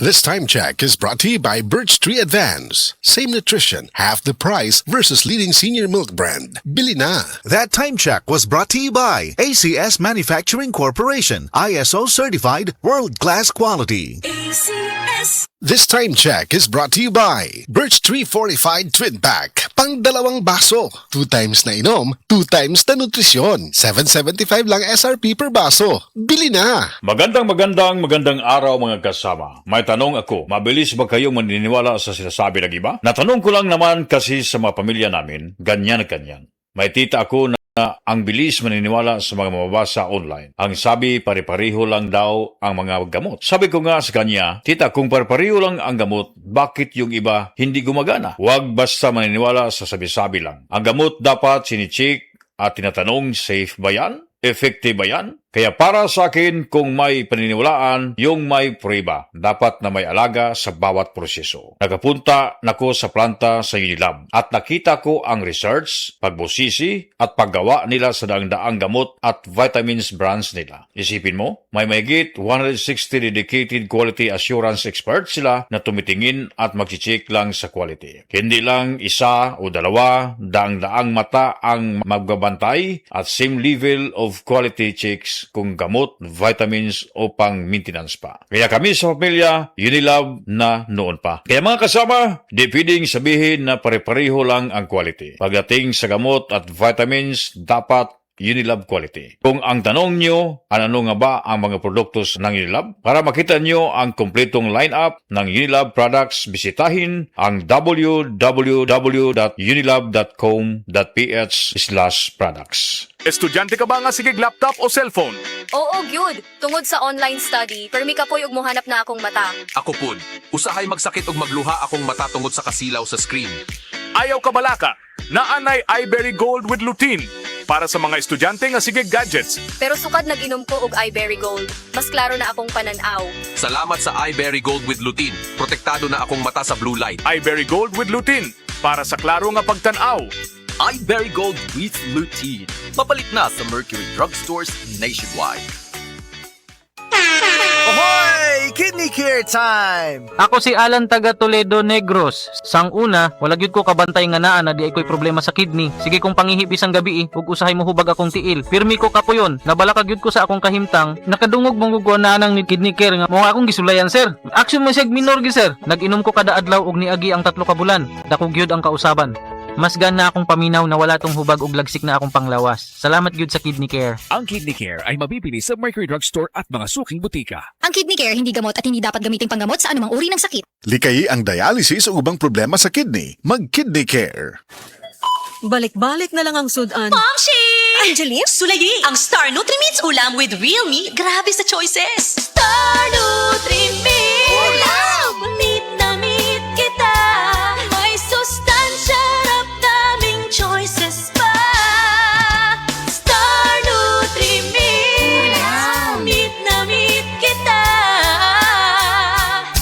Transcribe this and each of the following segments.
This time check is brought to you by Birch Tree Advance. Same nutrition, half the price versus leading senior milk brand. Bili na. That time check was brought to you by ACS Manufacturing Corporation, ISO certified, world-class quality. ACS. This time check is brought to you by Birch Tree Fortified Twin Pack. Pang dalawang baso. 2 times na inom, 2 times na nutrisyon. 7.75 lang SRP per baso. Bili na. Magandang araw mga kasama. May tanong ako, mabilis ba kayong maniniwala sa sinasabi ng iba? Natanong ko lang naman kasi sa mga pamilya namin, ganyan. May tita ako na ang bilis maniniwala sa mga mababasa online. Ang sabi, pare-pareho lang daw ang mga gamot. Sabi ko nga sa kanya, tita, kung pare-pareho lang ang gamot, bakit yung iba hindi gumagana? Huwag basta maniniwala sa sabi-sabi lang. Ang gamot dapat sinicheck at tinatanong, safe ba yan? Effective ba yan? Kaya para sa akin, kung may paniniwalaan, yung may prueba, dapat na may alaga sa bawat proseso. Nakapunta nako sa planta sa Unilab at nakita ko ang research, pagbusisi at paggawa nila sa daang-daang gamot at vitamins brands nila. Isipin mo, may mahigit 160 dedicated quality assurance experts sila na tumitingin at mag-check lang sa quality. Hindi lang isa o dalawa, daang-daang mata ang magbabantay at same level of quality checks kung gamot, vitamins o pang maintenance pa. Kaya kami sa pamilya, Unilab na noon pa. Kaya mga kasama, di pwedeng sabihin na pare-pareho lang ang quality. Pagdating sa gamot at vitamins, dapat Unilab quality. Kung ang tanong nyo, ano nga ba ang mga produktos ng Unilab? Para makita nyo ang kompletong lineup ng Unilab products, bisitahin ang www.unilab.com.ph/products. Estudyante ka ba nga sigig laptop o cellphone? Oo, gyud. Tungod sa online study, permi ka po yung muhanap na akong mata. Ako pud, usahay magsakit og magluha akong mata tungod sa kasilaw sa screen. Ayaw ka balaka, naanay iBerry Gold with lutein para sa mga estudyante nga sigig gadgets. Pero sukad nag-inom ko og iBerry Gold. Mas klaro na akong pananaw. Salamat sa iBerry Gold with lutein. Protektado na akong mata sa blue light. iBerry Gold with lutein para sa klaro nga pagtanaw. iBerry Gold with lutein. Mapalit na sa Mercury Drugstores nationwide. Ahoy! Kidney Care time! Ako si Alan taga Toledo Negros. Sang una, wala gyud ko kabantay nga naa na di ay ko'y problema sa kidney. Sige kong pangihip isang gabi ug usahay mo hubag akong tiil. Pirmi ko kapuyon. Nabala ka gyud ko sa akong kahimtang. Nakadungog mong gugwa na nang ni kidney care nga mo akong gisulayan sir. Action mo sig minor gi sir. Nag-inom ko kada adlaw og niagi ang 3 ka bulan. Dako gyud ang kausaban. Mas gana akong paminaw na wala tong hubag ug lagsik na akong panglawas. Salamat gyud sa Kidney Care. Ang Kidney Care ay mabibili sa Mercury Drugstore at mga suking butika. Ang Kidney Care hindi gamot at hindi dapat gamitin panggamot sa anumang uri ng sakit. Likayi ang dialysis o ubang problema sa kidney. Mag-Kidney Care. Balik-balik na lang ang sudan. Mongshi! Angeline, Sulayi, ang Star Nutrimits ulam with real meat. Grabe sa choices. Star Nutrimits! Ulam! Meat na meat kita. May sustansya, daming choices pa. Star Nutrimits! Ulam! Meat na meat kita.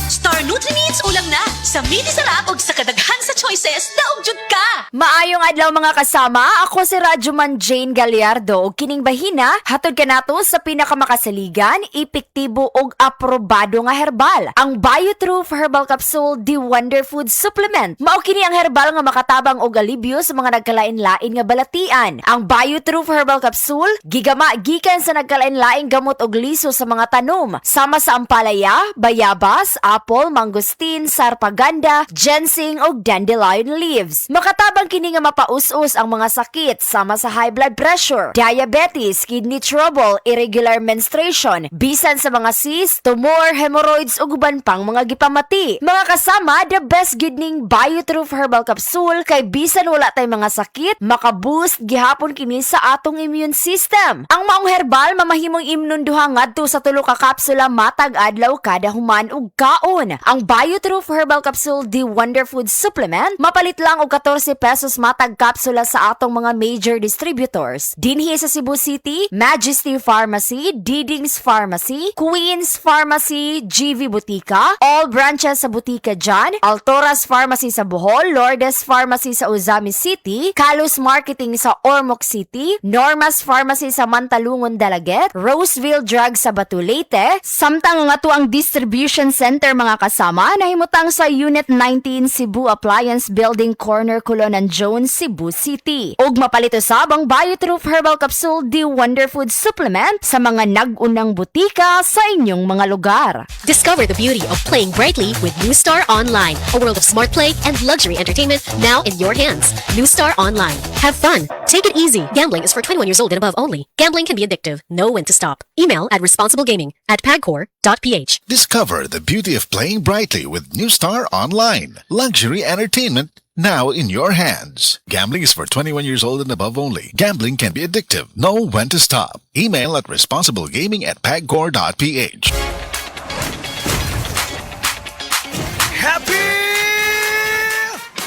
Star Nutrimits ulam na. Sa meat sarap og sa kadaghan sa choices, daog jud ka. Maayong adlaw mga kasama, ako si Radyoman Jane Gallardo ug kining bahina hatod kanato sa pinakamakasaligan, epektibo ug aprobado nga herbal, ang BioTruth Herbal Capsule The Wonder Food Supplement. Mao kini ang herbal nga makatabang og alibyo sa mga nagkalain-lain nga balatian. Ang BioTruth Herbal Capsule gigama gikan sa nagkalain-laing gamot og liso sa mga tanom, sama sa ampalaya, bayabas, apple, mangosteen, sarpaganda, ginseng ug dandelion leaves. Makatabang kini nga mapaus-us ang mga sakit sama sa high blood pressure, diabetes, kidney trouble, irregular menstruation, bisan sa mga cyst, tumor, hemorrhoids ug uban pang mga gipamati. Mga kasama, the best gid ning BioTruth Herbal Capsule kay bisan wala tay mga sakit, makaboost gihapon kini sa atong immune system. Ang maong herbal mamahimong imnon duha ngadto sa 3 ka kapsula matag adlaw kada human ug kaon. Ang BioTruth Herbal Capsule The Wonder Food Supplement supplement, mapalit lang og 14 pesos matag kapsula sa atong mga major distributors. Dinhi sa Cebu City, Majesty Pharmacy, Diding's Pharmacy, Queen's Pharmacy, GV Butika, all branches sa Butika dyan, Altoras Pharmacy sa Bohol, Lourdes Pharmacy sa Uzami City, Kalos Marketing sa Ormoc City, Normas Pharmacy sa Mantalungon Dalaget, Roseville Drug sa Batu Leyte, samtang nga to ang distribution center mga kasama nahimutang sa Unit 19 Cebu Appliance Building Corner Colonan Jones, Cebu City. Ug mapalit usab ang Biotroof Herbal Capsule D Wonder Food Supplement sa mga nag-unang butika sa inyong mga lugar. Discover the beauty of playing brightly with New Star Online, a world of smart play and luxury entertainment now in your hands. New Star Online. Have fun. Take it easy. Gambling is for 21 years old and above only. Gambling can be addictive. Know when to stop. Email at responsiblegaming@pagcor.ph. Discover the beauty of playing brightly with New Star Online. Luxury entertainment now in your hands. Gambling is for 21 years old and above only. Gambling can be addictive. Know when to stop. Email at responsiblegaming@pagcor.ph. Happy!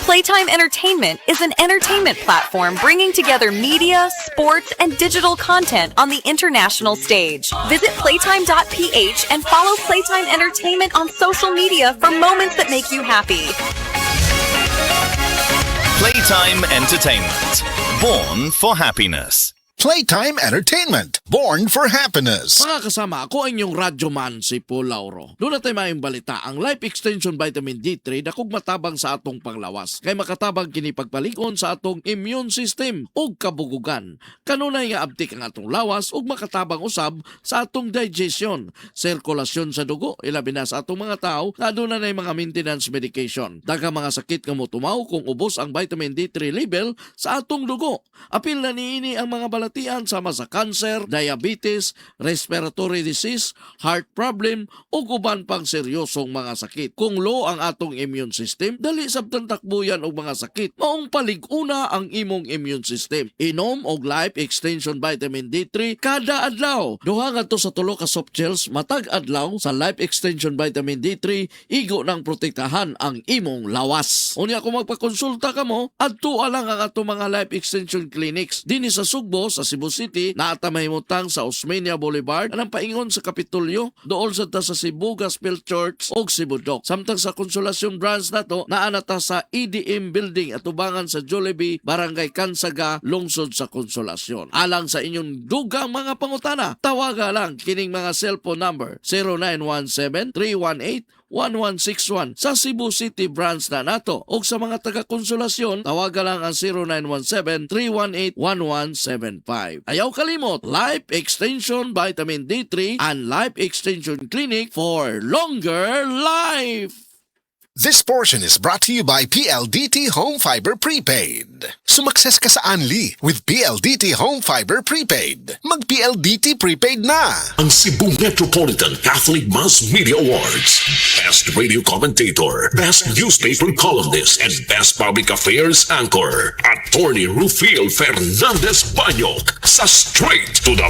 Playtime Entertainment is an entertainment platform bringing together media, sports, and digital content on the international stage. Visit playtime.ph and follow Playtime Entertainment on social media for moments that make you happy. Playtime Entertainment. Born for happiness. Playtime Entertainment. Born for happiness. Mga kasama, ako ang inyong radyo man, si Paul Lauro. Doon na tayo mayong balita, ang Life Extension Vitamin D3 dakog matabang sa atong panglawas. Kay makatabang kini pagpalikon sa atong immune system ug kabugugan. Kanunay nga abtik ang atong lawas ug makatabang usab sa atong digestion, sirkulasyon sa dugo, ilabi na sa atong mga tao nga aduna nay mga maintenance medication. Daghang mga sakit nga motumaw kung ubos ang vitamin D3 level sa atong dugo. Apil na niini ang mga balatian sama sa cancer, diabetes, respiratory disease, heart problem o uban pang seryosong mga sakit. Kung low ang atong immune system, dali sabtang takbuyan og mga sakit. Maong palig-una ang imong immune system. Inom og Life Extension Vitamin D3 kada adlaw. Duha ngadto sa 3 ka soft gels matag adlaw sa Life Extension Vitamin D3 igo nang protektahan ang imong lawas. Unya kung magpakonsulta ka mo, adto lang ang atong mga Life Extension Clinics dinhi sa Sugbo sa Cebu City, naata mahimutang sa Osmeña Boulevard, anang paingon sa Kapitolyo, dool sa sa Cebu Gospel Church o Cebu Doc. Samtang sa Konsolasyon branch nato, naanata sa EDM Building at ubangan sa Jollibee, Barangay Kansaga, lungsod sa Konsolasyon. Alang sa inyong dugang mga pangutana, tawaga lang kining mga cellphone number 0917-318-1161 sa Cebu City branch na nato. O sa mga taga-konsolasyon, tawaga lang ang 0917-318-1175. Ayaw kalimot, Life Extension Vitamin D3 and Life Extension Clinic for longer life. This portion is brought to you by PLDT Home Fiber Prepaid. Sumakses ka sa Anli with PLDT Home Fiber Prepaid. Mag-PLDT Prepaid na! Ang Cebu Metropolitan Catholic Mass Media Awards. Best Radio Commentator, Best Newspaper Columnist, and Best Public Affairs Anchor. Attorney Rufil Fernandez Banyok sa Straight to the